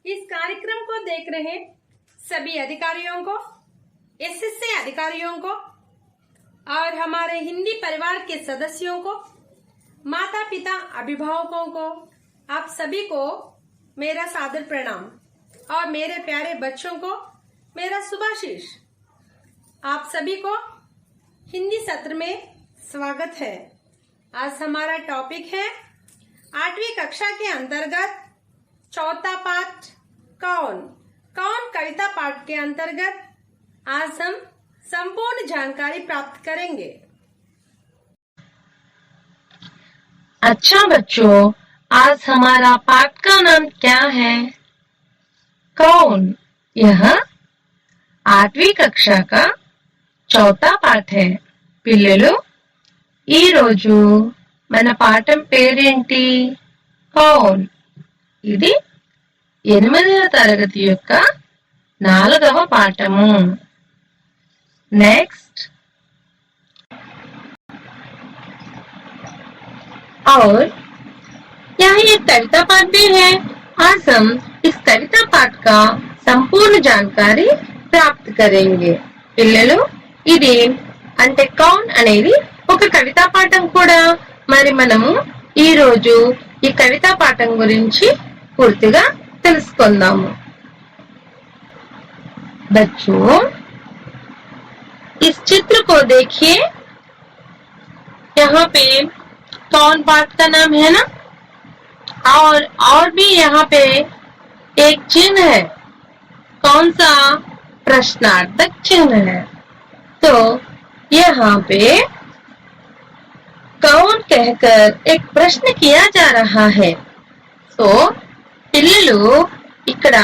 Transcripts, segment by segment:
इस कार्यक्रम को देख रहे सभी अधिकारियों को, एसएससी अधिकारियों को और हमारे हिंदी परिवार के सदस्यों को, माता पिता अभिभावकों को, आप सभी को मेरा सादर प्रणाम और मेरे प्यारे बच्चों को मेरा शुभाशीष। आप सभी को हिंदी सत्र में स्वागत है। आज हमारा टॉपिक है 8वीं कक्षा के अंतर्गत चौथा पाठ कौन कविता पाठ के अंतर्गत आज हम संपूर्ण जानकारी प्राप्त करेंगे। अच्छा बच्चों, आज हमारा पाठ का नाम क्या है? कौन। यह 8वीं कक्षा का चौथा पाठ है। పిల్లలు ఈరోజు మన పాఠం పేరేంటి? కౌన్. ఇది 8వ తరగతి యొక్క 4వ పాఠము। नेक्स्ट। और यह एक कविता पाठ भी है। आज हम इस कविता पाठ का संपूर्ण जानकारी प्राप्त करेंगे। పిల్లలు ఇది అంటే కౌన్ అనేది ఒక కవితా పాఠం కూడా। మరి మనము ఈ రోజు ఈ కవితా పాఠం గురించి పూర్తిగా తెలుసుకుందాము। बच्चों, इस चित्र को देखिए। यहाँ पे कौन पाठ का नाम है ना, और भी यहाँ पे एक चिन्ह है। कौन सा? प्रश्नार्थक चिन्ह है। तो यहाँ पे कौन कहकर एक प्रश्न किया जा रहा है। तो పిల్లలు ఇక్కడ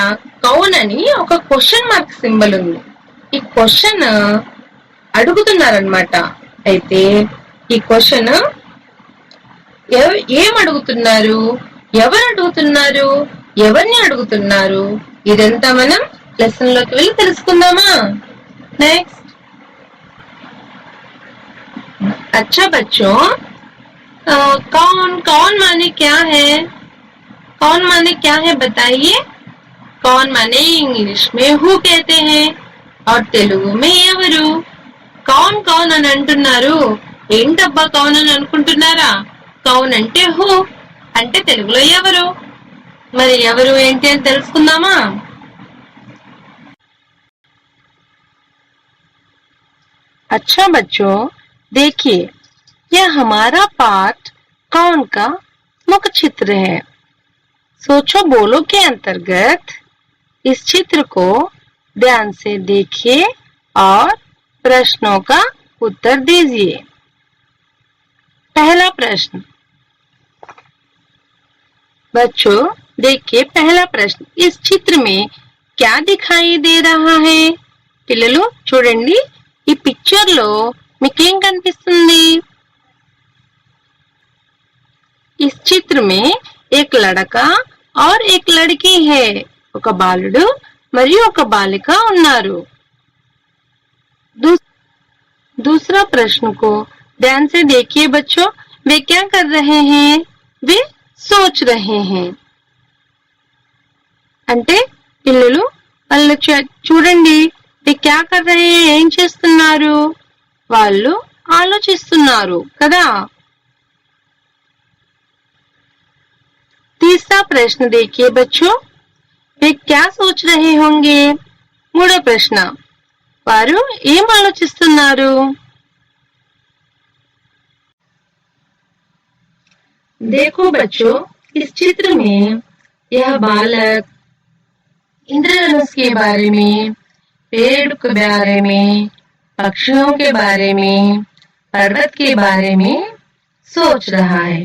కౌన్ అని ఒక క్వశ్చన్ మార్క్ సింబల్ ఉంది। ఈ క్వశ్చన్ అడుగుతున్నారన్నమాట। అయితే ఈ క్వశ్చన్ ఏం అడుగుతున్నారు, ఎవరు అడుగుతున్నారు, ఎవరిని అడుగుతున్నారు, ఇదంతా మనం లెసన్ లోకి వెళ్ళి తెలుసుకుందామా। नेक्स्ट। अच्छा बच्चों, कौन माने क्या है? कौन माने क्या है बताइए। कौन माने इंग्लिश में हु कहते हैं और तेलुगु में ఎవరు। कौन అని అంటున్నారు। ఏంటబ్బా కౌన్ అని అనుకుంటున్నారా? కౌన్ అంటే హు, అంటే తెలుగులో ఎవరు। మరి ఎవరు ఏంటి అని తెలుసుకుందామా। अच्छा बच्चों, देखिए यह हमारा पाठ कौन का मुख्य चित्र है। सोचो बोलो के अंतर्गत इस चित्र को ध्यान से देखिए और प्रश्नों का उत्तर दीजिए। पहला प्रश्न। बच्चों देखिए पहला प्रश्न, इस चित्र में क्या दिखाई दे रहा है। పిల్లలు చూడండి, ఈ పిక్చర్ లో మీకేం కనిపిస్తుంది। इस चित्र में एक लड़का और एक लड़की है। ఒక బాలుడు మరియు ఒక బాలిక ఉన్నారు। दूसरा प्रश्न को ध्यान से देखिए बच्चों। वे क्या कर रहे हैं? वे सोच रहे हैं। అంటే పిల్లలు వాళ్ళు చూడండి, वे क्या कर रहे हैं, ఏం చేస్తున్నారు, వాళ్ళు ఆలోచిస్తున్నారు కదా। तीसरा प्रश्न देखिए बच्चों। वे क्या सोच रहे होंगे। మూడో ప్రశ్న, వారు ఏం ఆలోచిస్తున్నారు। देखो बच्चों, इस चित्र में यह बालक इंद्रधनुष के बारे में, पेड़ के बारे में, पक्षियों के बारे में, पर्वत के बारे में सोच रहा है।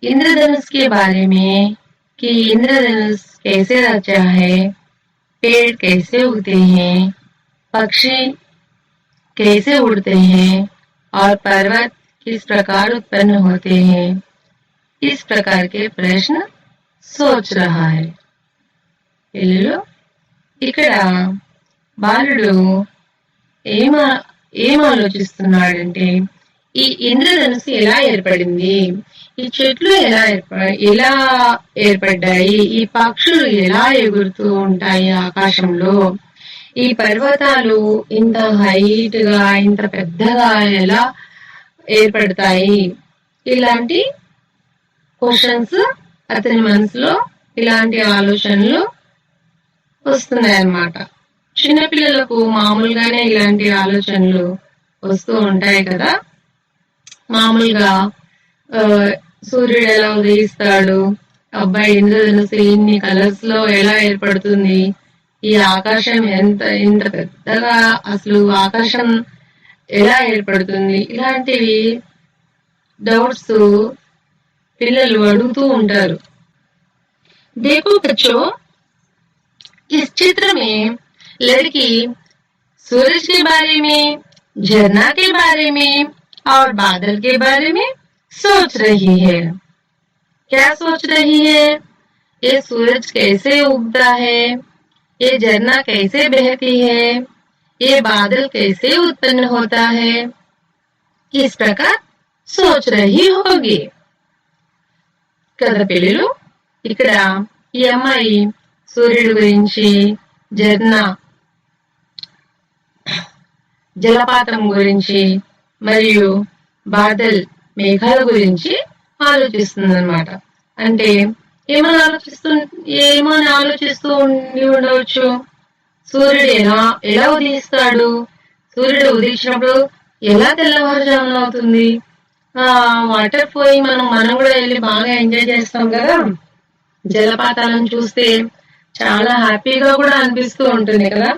इंद्रधनुष के बारे में कि इंद्रधनुष कैसे रचा है, पेड़ कैसे उगते हैं, पक्षी कैसे उड़ते हैं और पर्वत किस प्रकार उत्पन्न होते हैं, इस प्रकार के प्रश्न सोच रहा है। పిల్లలు ఇక్కడ బాలుడు ఏం ఆలోచిస్తున్నాడంటే, ఈ ఇంద్రధనుస్సు ఎలా ఏర్పడింది, ఈ చెట్లు ఎలా ఏర్పడ్డాయి, ఈ పక్షులు ఎలా ఎగురుతూ ఉంటాయి ఆకాశంలో, ఈ పర్వతాలు ఇంత హైట్ గా ఇంత పెద్దగా ఎలా ఏర్పడతాయి, ఇలాంటి క్వశ్చన్స్ అతని మనసులో ఇలాంటి ఆలోచనలు వస్తున్నాయి అన్నమాట. చిన్నపిల్లలకు మామూలుగానే ఇలాంటి ఆలోచనలు వస్తూ ఉంటాయి కదా. మామూలుగా సూర్యుడు ఎలా ఉదయిస్తాడు, అబ్బాయి ఇంద్రధనుస్సు ఇన్ని కలర్స్ లో ఎలా ఏర్పడుతుంది, ఈ ఆకాశం ఇంత పెద్దగా అసలు ఆకాశం ఎలా ఏర్పడుతుంది, ఇలాంటివి డౌట్స్ పిల్లలు అడుగుతూ ఉంటారు. देखो बच्चों, इस चित्र में लड़की सूरज के बारे में, झरना के बारे में और बादल के बारे में सोच रही है। क्या सोच रही है? ये सूरज कैसे उगता है, ये झरना कैसे बहती है, ये बादल कैसे उत्पन्न होता है, किस प्रकार सोच रही होगी కదా పిల్లలు. ఇక్కడ ఈ అమ్మాయి సూర్యుడి గురించి, జలపాతం గురించి మరియు బాదల్ మేఘాల గురించి ఆలోచిస్తుంది అన్నమాట. అంటే ఏమని ఆలోచిస్తూ ఉండవచ్చు. సూర్యుడు ఎలా ఉదయిస్తాడు, సూర్యుడు ఉదయించినప్పుడు ఎలా తెల్లవారుజామున అవుతుంది, వాటర్ పోయి మనం కూడా వెళ్ళి బాగా ఎంజాయ్ చేస్తాం కదా. జలపాతాలను చూస్తే చాలా హ్యాపీగా కూడా అనిపిస్తూ ఉంటుంది కదా.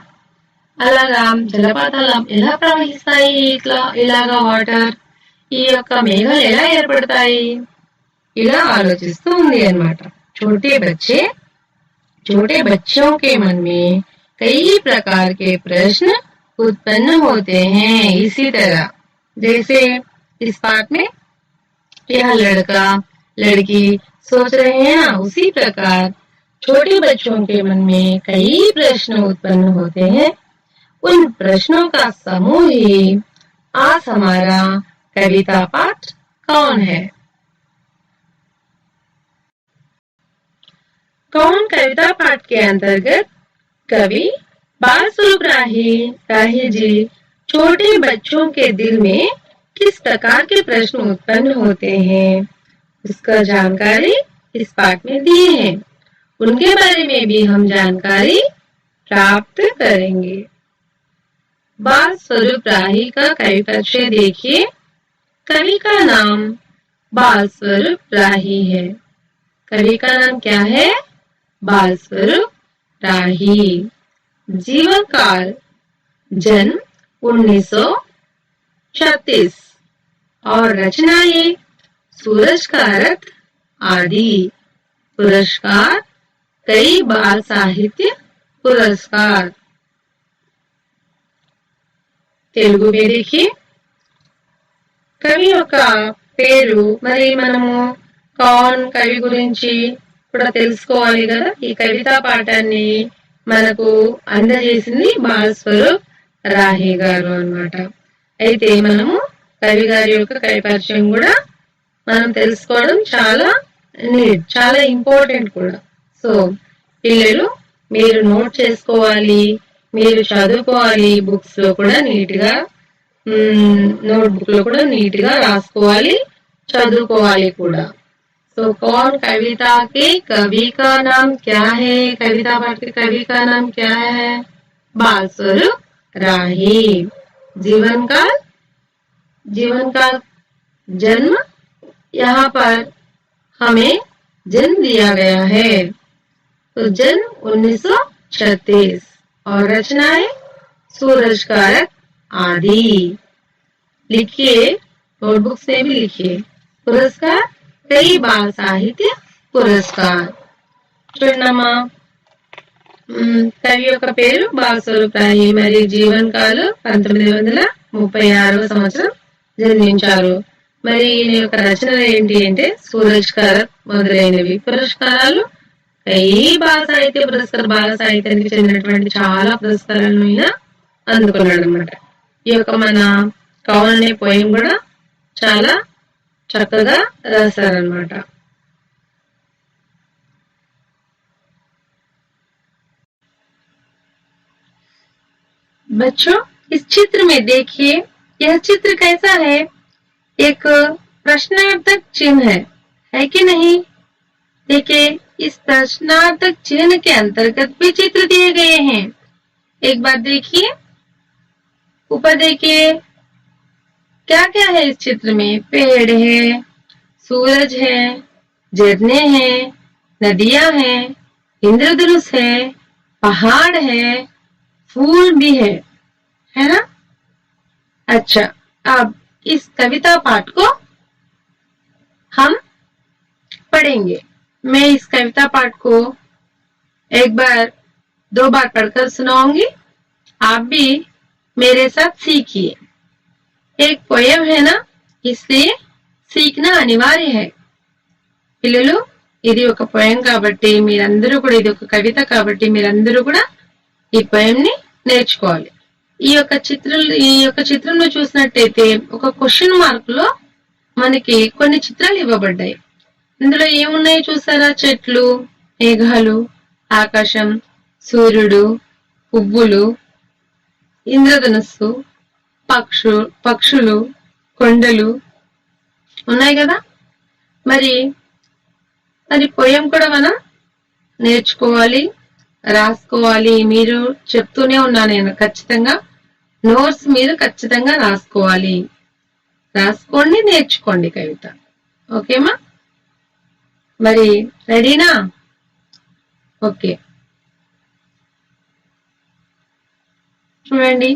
అలాగా జలపాతాలు ఎలా ప్రవహిస్తాయి, ఇలాగా వాటర్, ఈ యొక్క మేఘాలు ఎలా ఏర్పడతాయి, ఇలా ఆలోచిస్తూ ఉంది అన్నమాట. छोटे बच्चों के मन में कई प्रकार के प्रश्न उत्पन्न होते हैं। इसी तरह जैसे इस पाठ में यह लड़का लड़की सोच रहे हैं ना, उसी प्रकार छोटे बच्चों के मन में कई प्रश्न उत्पन्न होते हैं। उन प्रश्नों का समूह ही आज हमारा कविता पाठ कौन है। कौन कविता पाठ के अंतर्गत कवि बाल स्वरूप राही जी छोटे बच्चों के दिल में किस प्रकार के प्रश्न उत्पन्न होते हैं उसका जानकारी इस पाठ में दिए हैं। उनके बारे में भी हम जानकारी प्राप्त करेंगे। बाल स्वरूप राही का कवि परिचय देखिए। कवि का नाम बाल स्वरूप राही है। कवि का नाम क्या है? बाल स्वरूप राही। जीवन काल जन्म 1936 और रचनाएं सूरज का रथ आदि। पुरस्कार कई बाल साहित्य पुरस्कार। తెలుగు में देखिए। కవి యొక్క పేరు మరి మనము కౌన్ కవి గురించి కూడా తెలుసుకోవాలి కదా. ఈ కవితా పాఠాన్ని మనకు అందజేసింది బాల్ స్వరూప్ రాహి గారు అన్నమాట. అయితే మనము కవి గారి యొక్క కవి పరిచయం కూడా మనం తెలుసుకోవడం చాలా ఇంపార్టెంట్ కూడా. సో పిల్లలు మీరు నోట్ చేసుకోవాలి, మీరు చదువుకోవాలి, బుక్స్ లో కూడా నీట్ గా నోట్బుక్ లో కూడా నీట్ గా రాసుకోవాలి, చదువుకోవాలి కూడా. तो कौन कविता के कवि का नाम क्या है? कविता पाठ के कवि का नाम क्या है? बाल स्वरूप राही। जीवन काल जन्म यहाँ पर हमें जन्म दिया गया है, तो जन्म 1936 और रचनाएं सूरज का रथ आदि। लिखिए, नोटबुक से भी लिखिए। पुरस्कार कई बाल साहित्य पुरस्कार। చూడమ్మా, కవి యొక్క పేరు బాల్ స్వరూప్ రాహి, మరి జీవన కాలు 1936వ సంవత్సరం జన్మించారు. మరి ఈయన యొక్క రచనలు ఏంటి అంటే సూరజ్ కా రథ్ మొదలైనవి. పురస్కారాలు కై బాల సాహిత్య పురస్కార్, బాల సాహిత్యానికి చెందినటువంటి చాలా పురస్కారాలను ఈయన అందుకున్నాడు అనమాట. ఈ యొక్క మన కౌన్ అనే పోయం కూడా చాలా చక్కగా రాశారన్నమాట. बच्चों, इस चित्र में देखिए, यह चित्र कैसा है? एक प्रश्नार्थक चिन्ह है कि नहीं? देखिए, इस प्रश्नार्थक चिन्ह के अंतर्गत भी चित्र दिए गए हैं. एक बार देखिए, ऊपर देखिए, क्या क्या है इस चित्र में? पेड़ है, सूरज है, झरने हैं, नदियां हैं, इंद्रधनुष है, पहाड़ है, फूल भी है ना? अच्छा, अब इस कविता पाठ को हम पढ़ेंगे. मैं इस कविता पाठ को एक बार 2 बार पढ़कर सुनाऊंगी. आप भी मेरे साथ सीखिए. एक पोयम है ना, इसलिए सीखना అనివార్య है. పిల్లలు, ఇది ఒక పోయం కాబట్టి మీరందరూ కూడా, ఇది ఒక కవిత కాబట్టి మీరందరూ కూడా ఈ పోయం ని నేర్చుకోవాలి. ఈ యొక్క చిత్రంలో చూసినట్టయితే ఒక క్వశ్చన్ మార్క్ లో మనకి కొన్ని చిత్రాలు ఇవ్వబడ్డాయి. ఇందులో ఏమున్నాయి చూసారా? చెట్లు, మేఘాలు, ఆకాశం, సూర్యుడు, పువ్వులు, ఇంద్రధనుస్సు, పక్షులు, కొండలు ఉన్నాయి కదా. మరి పోయం కూడా మనం నేర్చుకోవాలి, రాసుకోవాలి. మీరు చెప్తూనే ఉన్నా నేను, ఖచ్చితంగా నోట్స్ మీరు ఖచ్చితంగా రాసుకోవాలి. రాసుకోండి, నేర్చుకోండి కవిత. ఓకేమా? మరి రెడీనా? ఓకే, చూడండి.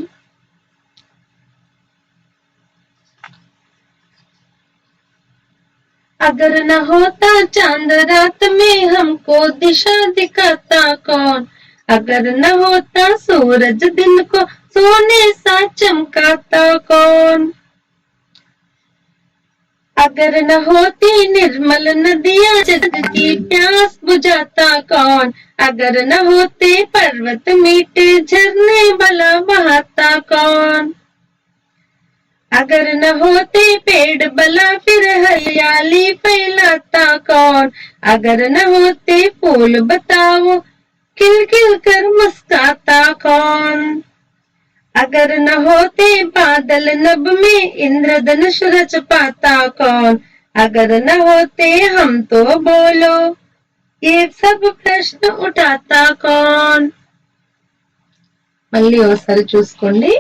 अगर न होता चांद रात में हमको दिशा दिखाता कौन? अगर न होता सूरज दिन को सोने सा चमकाता कौन? अगर न होती निर्मल नदियां जग की प्यास बुझाता कौन? अगर न होते पर्वत मीठे झरने भला बहाता कौन? अगर न होते पेड़ भला फिर हरियाली फैलाता कौन? अगर न होते फूल बताओ खिल खिल कर मुस्काता कौन? अगर न होते बादल नभ में इंद्रधनुष रच पाता कौन? अगर न होते हम तो बोलो ये सब प्रश्न उठाता कौन? మళ్ళీ ఒకసారి చూసుకోండి.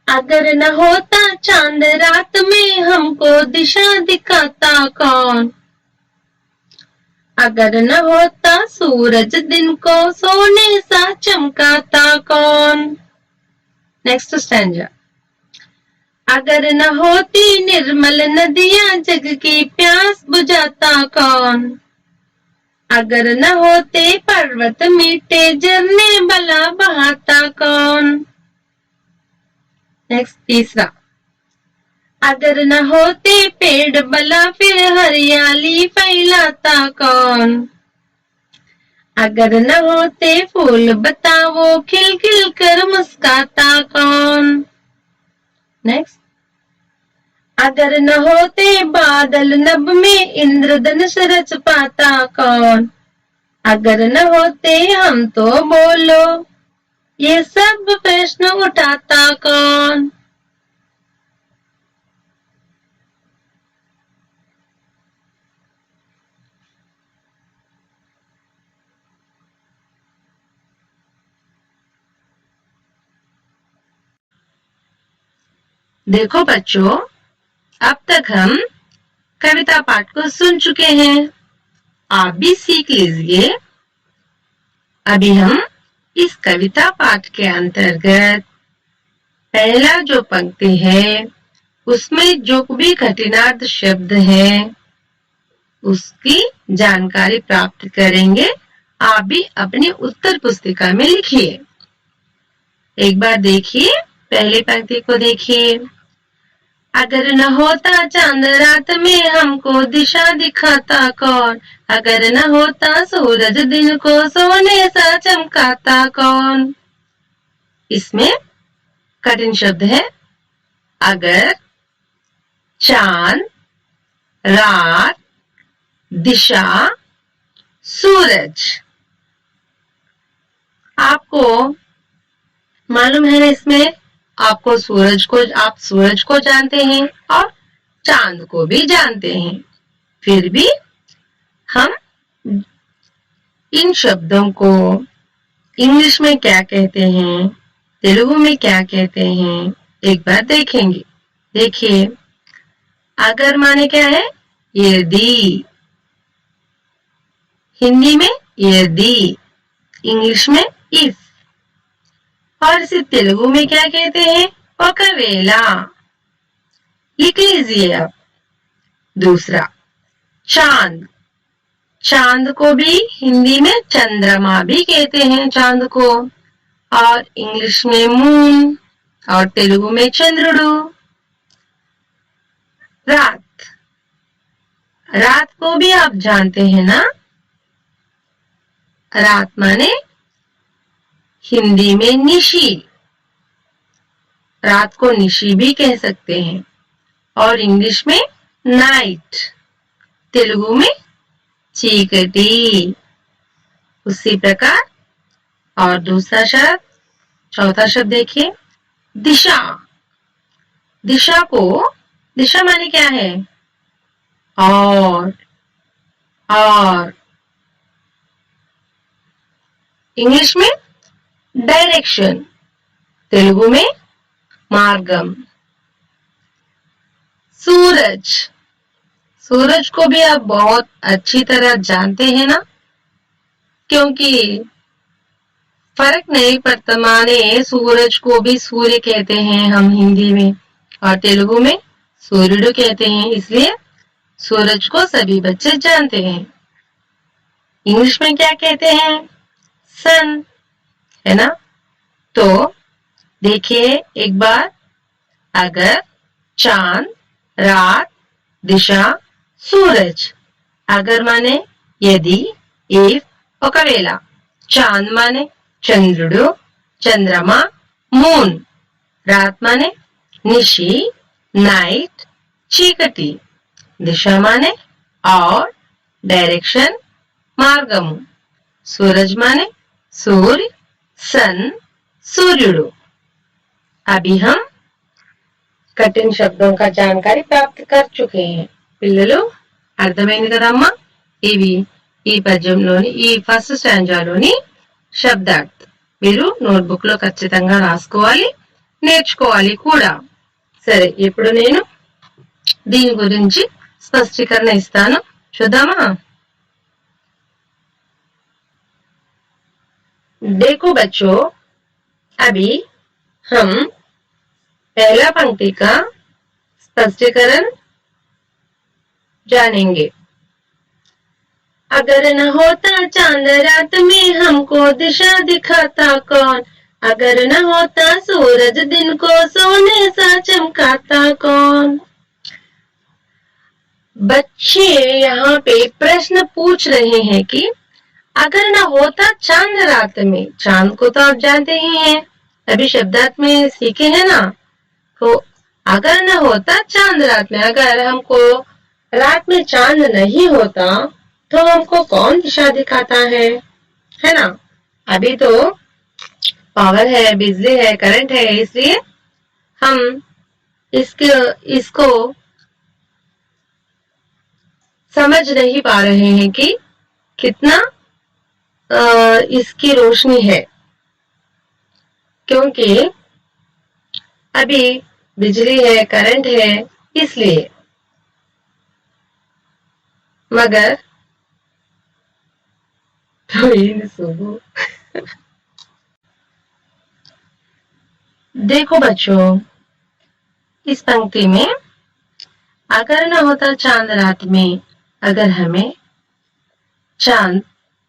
अगर न होता चांद रात में हमको दिशा दिखाता कौन? अगर न होता सूरज दिन को सोने सा चमकाता कौन? Next stanza. अगर न होती निर्मल नदियां जग की प्यास बुझाता कौन? अगर न होते पर्वत मीठे झरने भला बहाता कौन? नेक्स्ट तीसरा. अगर न होते पेड़ भला फिर हरियाली फैलाता कौन? अगर न होते फूल बताओ खिल खिल कर मुस्काता कौन? नेक्स्ट. अगर न होते बादल नभ में इंद्रधनुष रच पाता कौन? अगर न होते हम तो बोलो ये सब प्रश्न उठाता कौन? देखो बच्चों, अब तक हम कविता पाठ को सुन चुके हैं. आप भी सीख लीजिए. अभी हम इस कविता पाठ के अंतर्गत पहला जो पंक्ति है उसमें जो भी कठिनार्थ शब्द है उसकी जानकारी प्राप्त करेंगे. आप भी अपनी उत्तर पुस्तिका में लिखिए. एक बार देखिए, पहली पंक्ति को देखिए. अगर न होता चांद रात में हमको दिशा दिखाता कौन? अगर न होता सूरज दिन को सोने सा चमकाता कौन? इसमें कठिन शब्द है अगर, चांद, रात, दिशा, सूरज। आपको मालूम है ना, इसमें आप सूरज को जानते हैं और चांद को भी जानते हैं। फिर भी हम इन शब्दों को इंग्लिश में क्या कहते हैं, तेलुगु में क्या कहते हैं, एक बार देखेंगे। देखिए, अगर माने क्या है, यदि। हिंदी में यदि, इंग्लिश में इफ। और इसे तेलुगु में क्या कहते हैं, ఒకవేళ। लिख लीजिए आप। दूसरा, चांद। चांद को भी हिंदी में चंद्रमा भी कहते हैं चांद को, और इंग्लिश में मून और तेलुगु में चंद्रुडु। रात। रात को भी आप जानते हैं ना, रात माने हिंदी में निशी। रात को निशी भी कह सकते हैं, और इंग्लिश में नाइट, तेलुगु में चीकटी। उसी प्रकार और दूसरा शब्द, चौथा शब्द देखिए, दिशा। दिशा माने क्या है, और इंग्लिश में डायरेक्शन, तेलुगु में मार्गम। सूरज को भी आप बहुत अच्छी तरह जानते हैं ना, क्योंकि फर्क नहीं पड़ता, माने सूरज को भी सूर्य कहते हैं हम हिंदी में, और तेलुगु में सूर्युडु कहते हैं, इसलिए सूरज को सभी बच्चे जानते हैं। इंग्लिश में क्या कहते हैं, सन, है ना। तो देखिए एक बार, अगर, चांद, रात, दिशा, सूरज। अगर माने यदि, इफ, ఒకవేళ। चांद माने चंद्रुडु, चंद्रमा, मून। रात माने निशी, नाइट, चीकटी। दिशा माने और, डायरेक्शन, मार्गम। सूरज माने सूर्य, सन, सूर्युडु। अभी हम कठिन शब्दों का जानकारी प्राप्त कर चुके हैं। పిల్లలు అర్థమైంది కదమ్మా, ఇవి ఈ పద్యంలోని ఈ ఫస్ట్ స్టాంజాలోని శబ్దార్థం మీరు నోట్బుక్ లో ఖచ్చితంగా రాసుకోవాలి, నేర్చుకోవాలి కూడా. సరే, ఇప్పుడు నేను దీని గురించి స్పష్టీకరణ ఇస్తాను, చూద్దామా. देखो बच्चों, अभी हम पहला पंक्ति का स्पष्टीकरण जानेंगे। अगर न होता चांद रात में हमको दिशा दिखाता कौन, अगर न होता सूरज दिन को सोने सा चमकाता कौन। बच्चे यहाँ पे प्रश्न पूछ रहे हैं कि अगर न होता चांद रात में, चांद को तो आप जानते ही हैं, अभी शब्दार्थ में सीखे हैं ना। तो अगर न होता चांद रात में, अगर हमको रात में चांद नहीं होता तो हमको कौन दिशा दिखाता है ना। अभी तो पावर है, बिजली है, करंट है, इसलिए हम इसको समझ नहीं पा रहे हैं कि कितना इसकी रोशनी है, क्योंकि अभी बिजली है, करंट है, इसलिए। मगर तो सुबह देखो बच्चों, इस पंक्ति में अगर न होता चांद रात में, अगर हमें चांद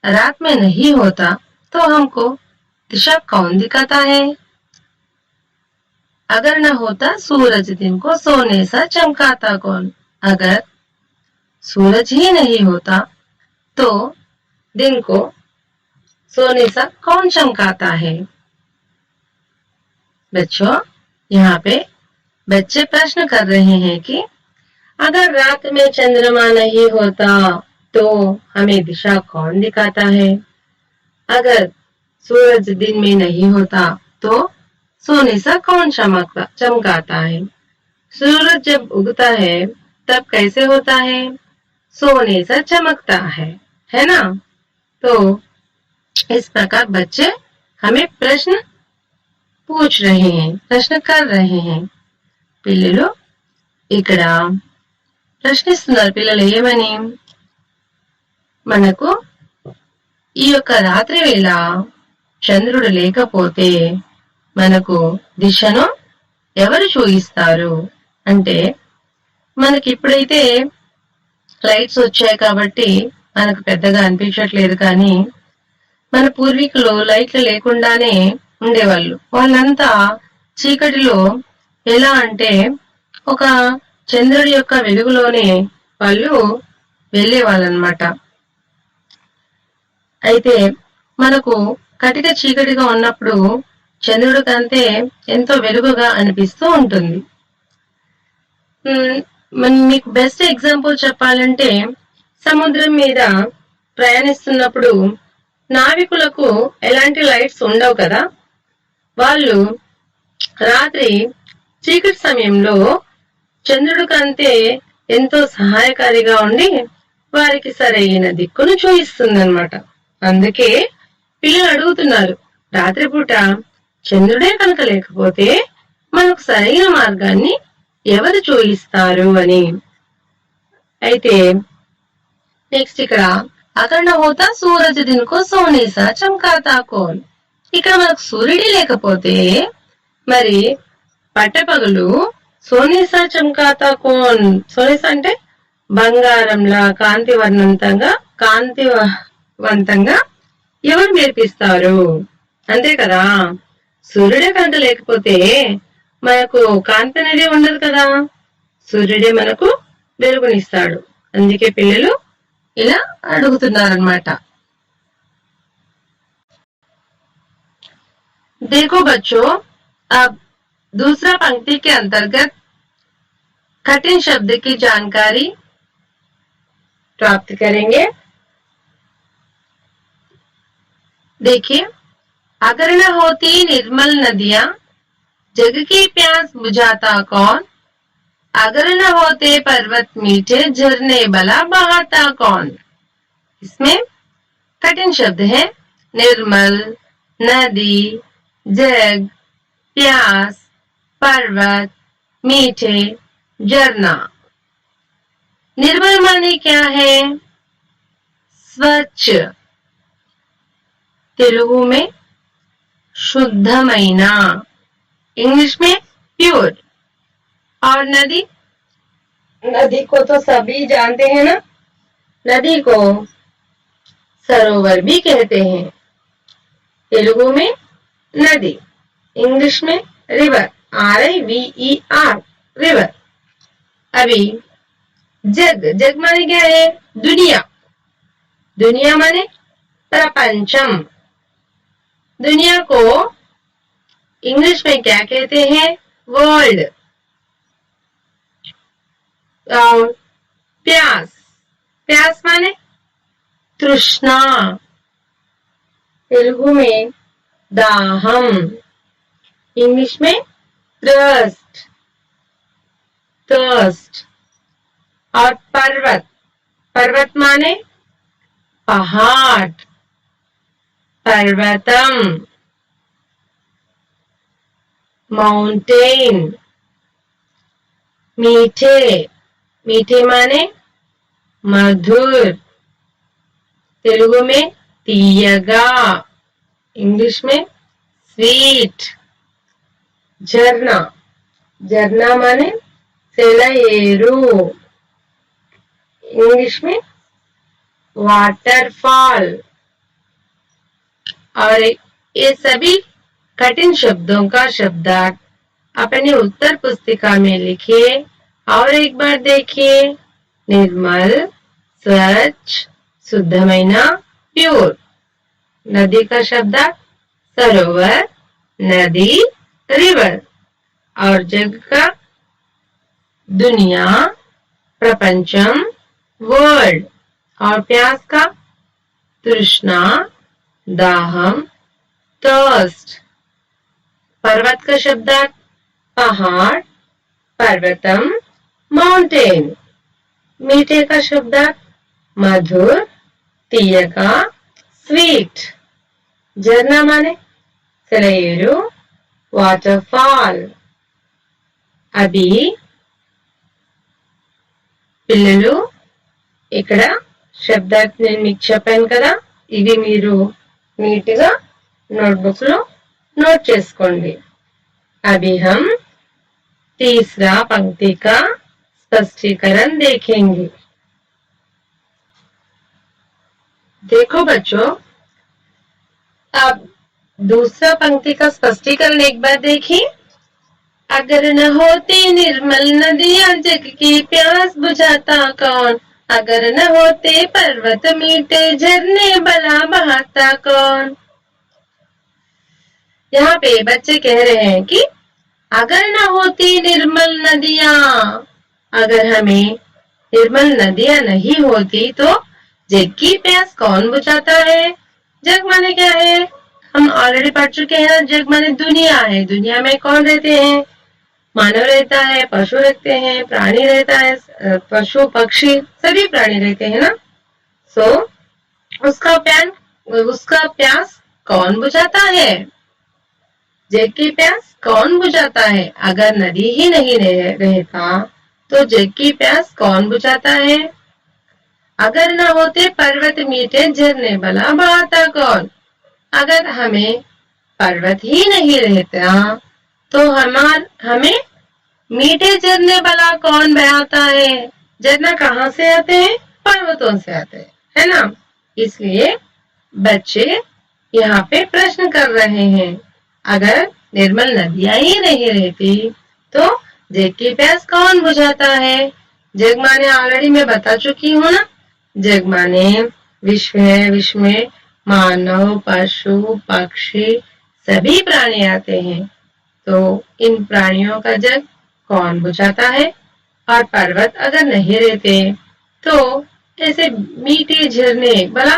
रात में नहीं होता तो हमको दिशा कौन दिखाता है। अगर न होता सूरज दिन को सोने सा चमकाता कौन, अगर सूरज ही नहीं होता तो दिन को सोने सा कौन चमकाता है। बच्चों, यहाँ पे बच्चे प्रश्न कर रहे हैं कि अगर रात में चंद्रमा नहीं होता तो हमें दिशा कौन दिखाता है? अगर सूरज दिन में नहीं होता तो सोने सा कौन चमकाता है? सूरज जब उगता है तब कैसे होता है? सोने सा चमकता है ना? तो इस प्रकार बच्चे हमें प्रश्न पूछ रहे हैं, ప్రశ్న कर रहे हैं. పిల్లలు ఇక్కడ ప్రశ్నిస్తున్నారు. పిల్లలు ఏమని? మనకు ఈ యొక్క రాత్రి వేళ చంద్రుడు లేకపోతే మనకు దిశను ఎవరు చూయిస్తారు అంటే, మనకి ఇప్పుడైతే లైట్స్ వచ్చాయి కాబట్టి మనకు పెద్దగా అనిపించట్లేదు, కానీ మన పూర్వీకులు లైట్లు లేకుండానే ఉండేవాళ్ళు. వాళ్ళంతా చీకటిలో ఎలా అంటే ఒక చంద్రుడి యొక్క వెలుగులోనే వాళ్ళు వెళ్ళేవాళ్ళనమాట. అయితే మనకు కటిక చీకటిగా ఉన్నప్పుడు చంద్రుడి కంటే ఎంతో వెలుగుగా అనిపిస్తూ ఉంటుంది. మీకు బెస్ట్ ఎగ్జాంపుల్ చెప్పాలంటే, సముద్రం మీద ప్రయాణిస్తున్నప్పుడు నావికులకు ఎలాంటి లైట్స్ ఉండవు కదా, వాళ్ళు రాత్రి చీకటి సమయంలో చంద్రుడి కంటే ఎంతో సహాయకారిగా ఉండి వారికి సరైన దిక్కును చూయిస్తుందన్నమాట. అందుకే పిల్లలు అడుగుతున్నారు, రాత్రిపూట చంద్రుడే కనుక లేకపోతే మనకు సరైన మార్గాన్ని ఎవరు చూయిస్తారు అని. అయితే నెక్స్ట్ ఇక్కడ అక్కడ హోతా సూరజ్ దిన్ కో సోనే సా చమకాతా కౌన్. ఇక్కడ మనకు సూర్యుడే లేకపోతే మరి పట్టపగలు సోనేసా చమకాతా కౌన్. సోనేసా అంటే బంగారంలా కాంతివంతంగా ఎవరు నేర్పిస్తారు? అంతే కదా, సూర్యుడే కనుక లేకపోతే మనకు కాంతి అనేది ఉండదు కదా, సూర్యుడే మనకు వెలుగునిస్తాడు. అందుకే పిల్లలు ఇలా అడుగుతున్నారన్నమాట. देखो बच्चों, अब दूसरा पंक्ति के अंतर्गत कठिन शब्द की जानकारी प्राप्त करेंगे. देखिए, अगर न होती निर्मल नदियां जग की प्यास बुझाता कौन? अगर न होते पर्वत मीठे झरने भला बहाता कौन? इसमें कठिन शब्द है निर्मल, नदी, जग, प्यास, पर्वत, मीठे, झरना. निर्मल माने क्या है? स्वच्छ, तेलुगु में शुद्धमैना, इंग्लिश में प्योर. और नदी, नदी को तो सभी जानते हैं ना, नदी को सरोवर भी कहते हैं. तेलुगु में नदी, इंग्लिश में रिवर, RIVER, रिवर. अभी जग, जग माने क्या है? दुनिया. दुनिया माने प्रपंचम. दुनिया को इंग्लिश में क्या कहते हैं? वर्ल्ड. और प्यास, प्यास माने तृष्णा. तेलुगु में दाहम, इंग्लिश में थर्स्ट, थर्स्ट. और पर्वत, पर्वत माने पहाड़, पर्वतम, माउंटेन. मीठे, मीठे माने मधुर. तेलुगु में तीयगा, इंग्लिश में स्वीट. झरना, झरना माने सेलएरू, इंग्लिश में वाटरफॉल. और ये सभी कठिन शब्दों का शब्दार्थ अपने उत्तर पुस्तिका में लिखिए और एक बार देखिए. निर्मल, स्वच्छ, शुद्धमैना, प्योर. नदी का शब्दार्थ सरोवर, नदी, रिवर. और जग का दुनिया, प्रपंचम, वर्ल्ड। और प्यास का तृष्णा, दाहम, थर्स्ट। पर्वत का शब्दार्थ पहाड़, पर्वतम, माउंटेन। मीठे का शब्दार्थ मधुर, तीयका, स्वीट। झरना माने सेलयेरू, वाटरफॉल। अभी పిల్లలు ఇక్కడ శబ్దార్థ్ నేను మీకు చెప్పాను కదా, ఇది మీరు నీట్ గా नोटबुक లో नोट చేసుకోండి। अभी हम तीसरा पंक्ति का स्पष्टीकरण देखेंगे। देखो बच्चों, अब दूसरा पंक्ति का स्पष्टीकरण एक बार देखिए। अगर न होती निर्मल नदियां जग की प्यास बुझाता कौन, अगर न होते पर्वत मीठे झरने भला बहाता कौन। यहाँ पे बच्चे कह रहे हैं कि अगर न होती निर्मल नदियां, अगर हमें निर्मल नदियां नहीं होती तो जग की प्यास कौन बुझाता है। जग माने क्या है, हम ऑलरेडी पढ़ चुके हैं। जग माने दुनिया है। दुनिया में कौन रहते हैं, मानव रहता है, पशु रहते हैं, प्राणी रहता है, पशु पक्षी सभी प्राणी रहते हैं ना। सो उसका प्यास कौन बुझाता है, जग की प्यास कौन बुझाता है। अगर नदी ही नहीं रहता तो जग की प्यास कौन बुझाता है। अगर न होते पर्वत मीठे झरने भला बहाता कौन, अगर हमें पर्वत ही नहीं रहता तो हमें मीठे झरने भला कौन बहाता है। झरना कहाँ से आते हैं, पर्वतों से आते हैं, है ना। इसलिए बच्चे यहाँ पे प्रश्न कर रहे हैं, अगर निर्मल नदियां ही नहीं रहती तो जग की प्यास कौन बुझाता है। जग माने ऑलरेडी मैं बता चुकी हूँ ना, जग माने विश्व है। विश्व में मानव, पशु, पक्षी सभी प्राणी आते हैं। तो इन प्राणियों का जग कौन बुझाता है। और पर्वत अगर नहीं रहते तो ऐसे मीठे झरने भला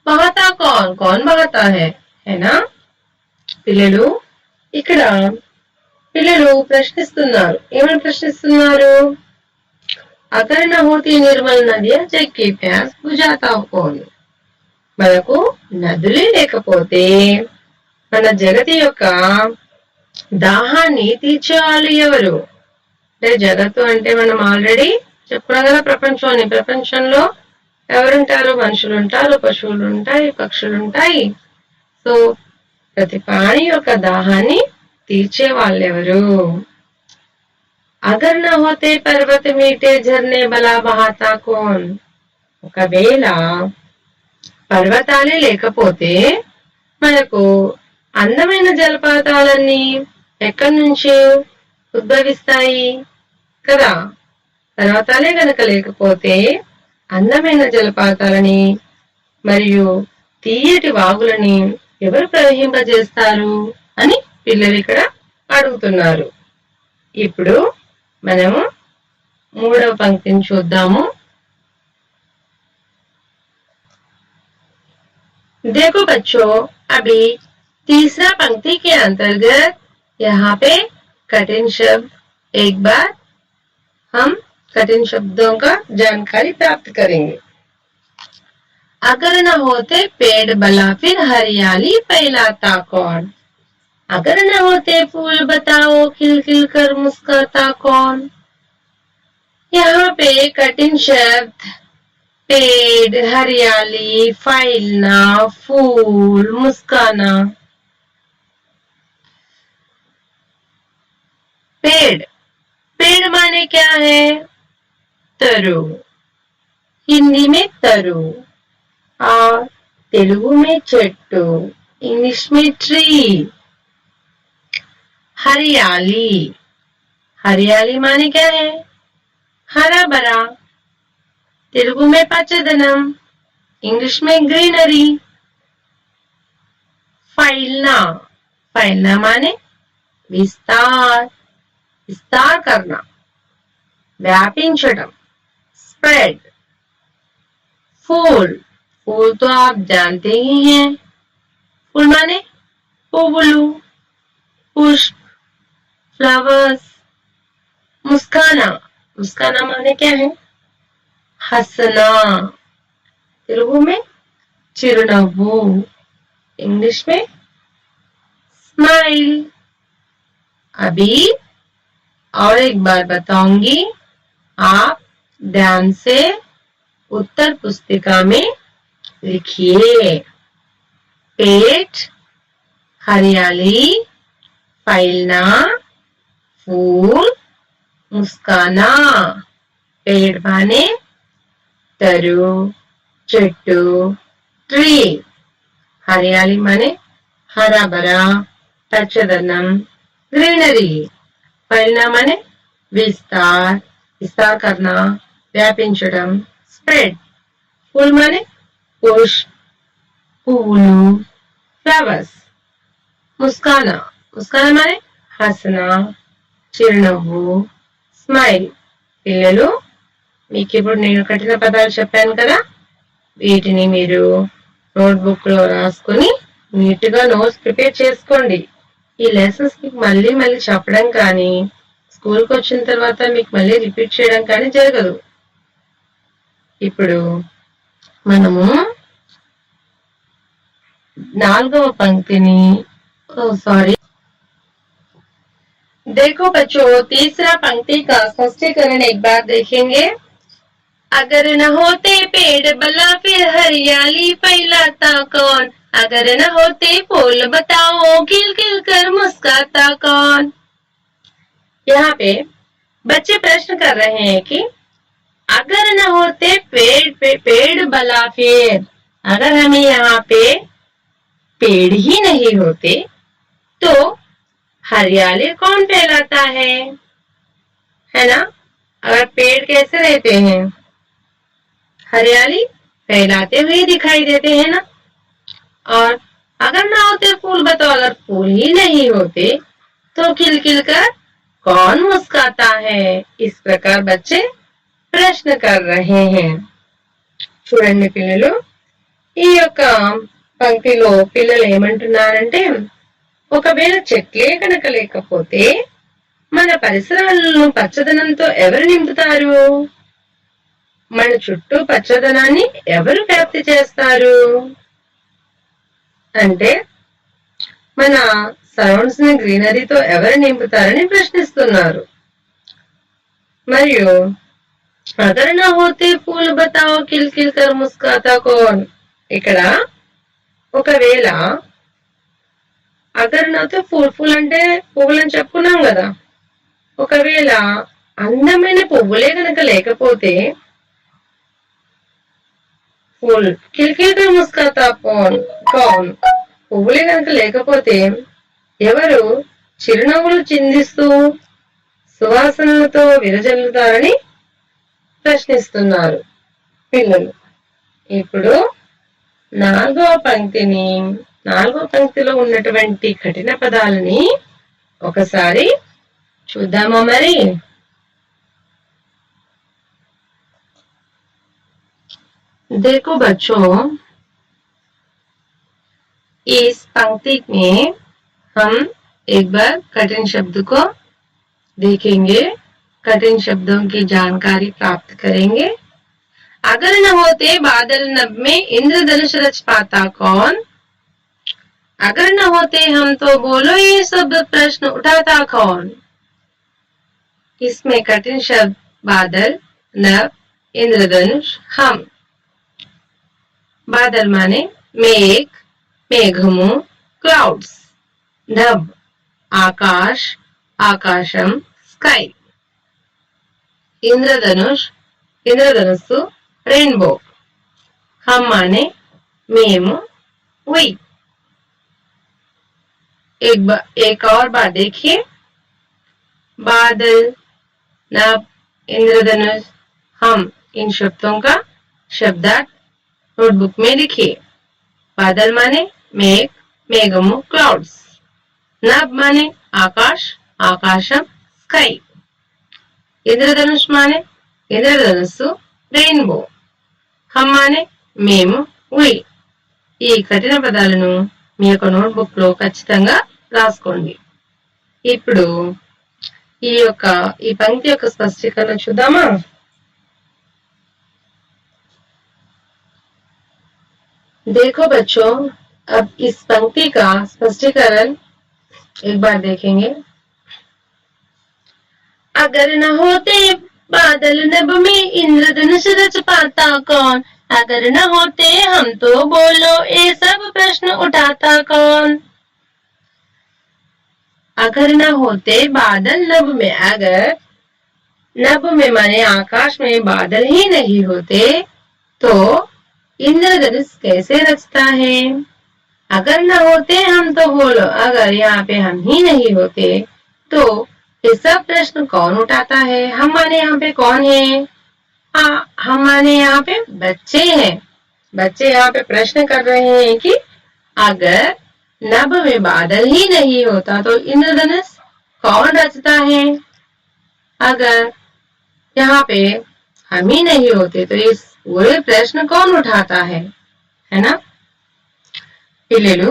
बहाता कौन बहाता है ना। పిల్లలు ఇక్కడ పిల్లలు ప్రశ్నిస్తున్నారు, ఏమని ప్రశ్నిస్తున్నారు, అగర్ न होती निर्मल नदियां जग की प्यास बुझाता कौन। మనకు నదులే లేకపోతే మన జగతి యొక్క దాహాన్ని తీర్చేవాళ్ళు ఎవరు అంటే, జగత్తు అంటే మనం ఆల్రెడీ చెప్పుకున్నాం కదా, ప్రపంచంలో ఎవరుంటారు, మనుషులు ఉంటారు, పశువులు ఉంటాయి, పక్షులు ఉంటాయి। సో ప్రతి ప్రాణి యొక్క దాహాన్ని తీర్చే వాళ్ళెవరు। అగర్ न होते पर्वत मीठे झरने भला बहाता कौन, ఒకవేళ పర్వతాలే లేకపోతే మనకు అందమైన జలపాతాలన్నీ ఎక్కడి నుంచి ఉద్భవిస్తాయి కదా। పర్వతాలే గనక లేకపోతే అందమైన జలపాతాలని మరియు తీయటి వాగులని ఎవరు ప్రవహింపజేస్తారు అని పిల్లలు ఇక్కడ అడుగుతున్నారు। ఇప్పుడు మనము మూడవ పంక్తిని చూద్దాము। देखो बच्चों, अभी तीसरा पंक्ति के अंतर्गत यहाँ पे कठिन शब्द, एक बार हम कठिन शब्दों का जानकारी प्राप्त करेंगे। अगर न होते पेड़ भला फिर हरियाली फैलाता कौन, अगर न होते फूल बताओ खिल खिल कर मुस्कुराता कौन। यहाँ पे कठिन शब्द पेड़, हरियाली, फैलना, फूल, मुस्काना। पेड़ माने क्या है, तरु, हिंदी में तरु और तेलुगु में चट्टू, इंग्लिश में ट्री। हरियाली माने क्या है, हरा भरा, तेलुगु में पचदनम, इंग्लिश में ग्रीनरी। फैलना माने विस्तार, विस्तार करना, व्यापिंचटम, स्प्रेड। फूल, फूल तो आप जानते ही हैं, फूल माने पुव्वुलु, पुष्प, फ्लावर्स। मुस्काना, मुस्काना माने क्या है? हंसना, तेलुगु में चिरुनव्वु, इंग्लिश में स्माइल। अभी और एक बार बताऊंगी, आप ध्यान से उत्तर पुस्तिका में लिखिए। पेट, हरियाली, फैलना, फूल, मुस्काना। पेड़ माने तरु, చెట్టు, ట్రీ। हरियाली माने हरा भरा, पచ్చदనం, ग्रीनरी। फैलना माने विस्तार, विस्तार करना, व्यापिंचడం, स्प्रेड। फूल माने पुष्प, పువ్వులు, ఫ్లవర్స్। ముస్కానా, ముస్కానా माने हंसना, చిరునవ్వు, స్మైల్। పిల్లలు, మీకు ఇప్పుడు నేను కఠిన పదాలు చెప్పాను కదా, వీటిని మీరు నోట్బుక్ లో రాసుకుని నీట్ గా నోట్స్ ప్రిపేర్ చేసుకోండి। ఈ లెసన్స్ మీకు మళ్ళీ మళ్ళీ చెప్పడం కానీ స్కూల్కి వచ్చిన తర్వాత మీకు మళ్ళీ రిపీట్ చేయడం కానీ జరగదు। ఇప్పుడు మనము 4వ పంక్తిని सॉरी देखो बच्चों, तीसरा पंक्ति का स्पष्टीकरण एक बार देखेंगे। अगर न होते पेड़ भला फिर हरियाली फैलाता कौन, अगर न होते फूल बताओ खिल खिल कर मुस्काता कौन। यहाँ पे बच्चे प्रश्न कर रहे हैं कि अगर न होते पेड़ भला फिर, अगर हमें यहाँ पे पेड़ ही नहीं होते तो हरियाली कौन फैलाता है ना। अगर पेड़ कैसे रहते हैं, हरियाली फैलाते हुए दिखाई देते हैं ना। और अगर ना होते फूल बताओ, अगर फूल ही नहीं होते तो खिल खिल कर कौन मुस्काता है। इस प्रकार बच्चे प्रश्न कर रहे हैं। చూడండి పిల్లలు, ఈ యొక్క పంక్తిలో పిల్లలు ఏమంటున్నారంటే, ఒకవేళ చెట్లే కనుక లేకపోతే మన పరిసరాలను పచ్చదనంతో ఎవరు నింపుతారు, మన చుట్టూ పచ్చదనాన్ని ఎవరు వ్యాప్తి చేస్తారు అంటే మన సరౌండ్స్ ని గ్రీనరీతో ఎవరు నింపుతారని ప్రశ్నిస్తున్నారు। మరియు अगर ना होते फूल बताओ खिल खिल कर मुस्काता कौन, ఇక్కడ ఒకవేళ అగర్ నాతో ఫుల్ అంటే పువ్వులని చెప్పుకున్నాం కదా, ఒకవేళ అందమైన పువ్వులే కనుక లేకపోతే ఫుల్ ఖిల్ ఖిల్ కర్ ముస్కాతా కౌన్, పువ్వులే కనుక లేకపోతే ఎవరు చిరునవ్వులు చిందిస్తూ సువాసనలతో విరజల్లుతారని ప్రశ్నిస్తున్నారు పిల్లలు। ఇప్పుడు 4వ పంక్తిలో ఉన్నటువంటి కఠిన పదాలని ఒకసారి చూద్దామా మరి। देखो बच्चों, इस पंक्ति में हम एक बार कठिन शब्द को देखेंगे, कठिन शब्दों की जानकारी प्राप्त करेंगे। अगर न होते बादल नभ में इंद्रधनुष रच पाता कौन, अगर न होते हम तो बोलो ये सब प्रश्न उठाता कौन। इसमें कठिन शब्द बादल, नभ, इंद्रधनुष, हम। बादल माने मेघ, मेघमु, क्लाउड्स। नभ आकाश, आकाशम, स्काई। इंद्रधनुष, इंद्रधनुस्सु, रेनबो। हम माने मेमु, वी। एक और बार देखिए, बादल, नभ, इंद्रधनुष, हम, इन शब्दों का शब्दार्थ नोटबुक में लिखिए। बादल माने मेघ, मेघमु, क्लाउड्स। नभ माने आकाश, आकाशम, స్కై. ఇంద్రధనుష్ మానే ఇంద్రధనుస్సు, రెయిన్బో. హమ్ మానే మేము, వి. ఈ కఠిన పదాలను మీ యొక్క నోట్బుక్ లో ఖచ్చితంగా రాసుకోండి. ఇప్పుడు ఈ పంక్తి యొక్క స్పష్టీకరణ చూద్దామా? देखो बच्चों, अब इस पंक्ति का स्पष्टीकरण एक बार देखेंगे। अगर न होते बादल नभ में इंद्रधनुष रच पाता कौन? अगर न होते हम तो बोलो ये सब प्रश्न उठाता कौन? अगर न होते बादल नभ में, अगर नभ में माने आकाश में बादल ही नहीं होते तो इंद्रधनुष कैसे रचता है? अगर न होते हम तो बोलो, अगर यहाँ पे हम ही नहीं होते तो ये सब प्रश्न कौन उठाता है? हम माने यहाँ पे कौन है? हम माने यहाँ पे बच्चे हैं। बच्चे यहाँ पे प्रश्न कर रहे हैं कि अगर नभ में बादल ही नहीं होता तो इंद्रधनुष कौन रचता है? अगर यहाँ पे हम ही नहीं होते तो इस पूरे प्रश्न कौन उठाता है ना? పిల్లలు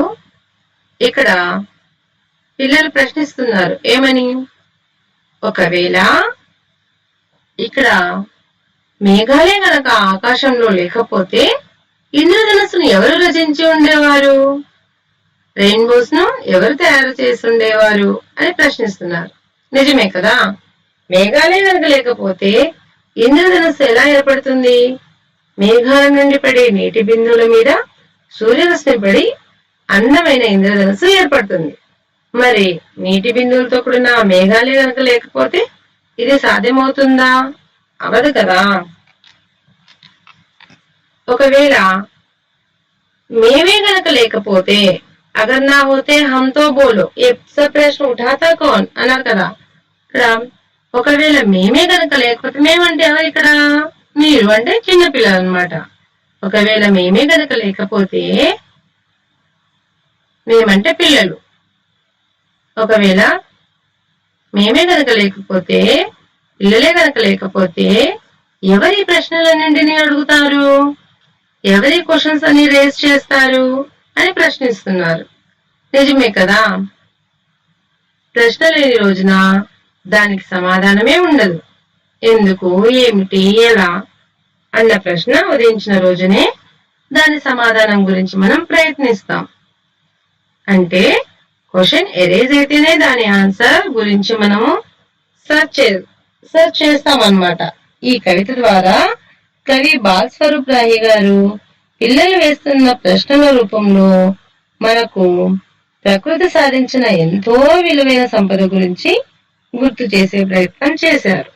ఇక్కడ పిల్లలు ప్రశ్నిస్తున్నారు ఏమని? ఒకవేళ ఇక్కడ మేఘాలే గనక ఆకాశంలో లేకపోతే ఇంద్రధనుస్సును ఎవరు రచించి ఉండేవారు? రెయిన్బోస్ ను ఎవరు తయారు చేసి ఉండేవారు అని ప్రశ్నిస్తున్నారు. నిజమే కదా, మేఘాలే గనక లేకపోతే ఇంద్రధనుస్సు ఎలా ఏర్పడుతుంది? మేఘాల నుండి పడే నీటి బిందువుల మీద సూర్యరశ్మి పడి అందమైన ఇంద్రధనుస్సు ఏర్పడుతుంది. మరి నీటి బిందువులతో కూడిన మేఘాలే గనక లేకపోతే ఇది సాధ్యమవుతుందా? అవదు కదా. ఒకవేళ మేమే గనక లేకపోతే, అగర్ నా హోతే హమ్ తో బోలో ఏ సబ్ ప్రశ్న ఉఠాతా కౌన్ అన్నారు కదా. ఇక్కడ ఒకవేళ మేమే గనక లేకపోతే, మేమంటే ఎవరు ఇక్కడ? మీరు అంటే చిన్నపిల్లలు అన్నమాట. ఒకవేళ మేమే గనక లేకపోతే, మేమంటే పిల్లలు. ఒకవేళ మేమే గనక లేకపోతే, పిల్లలే గనక లేకపోతే ఎవరి ప్రశ్నలన్నింటినీ అడుగుతారు? ఎవరి క్వశ్చన్స్ అన్ని రేస్ చేస్తారు అని ప్రశ్నిస్తున్నారు. నిజమే కదా, ప్రశ్న లేని రోజున దానికి సమాధానమే ఉండదు. ఎందుకు, ఏమిటి, ఎలా అన్న ప్రశ్న ఉదయించిన రోజునే దాని సమాధానం గురించి మనం ప్రయత్నిస్తాం. అంటే క్వశ్చన్ ఎరేజ్ అయితేనే దాని ఆన్సర్ గురించి మనము సర్చ్ చేస్తాం అన్నమాట. ఈ కవిత ద్వారా కవి బాల్ స్వరూప్ రాహి గారు పిల్లలు వేస్తున్న ప్రశ్నల రూపంలో మనకు ప్రకృతి సాధించిన ఎంతో విలువైన సంపద గురించి గుర్తు చేసే ప్రయత్నం చేశారు.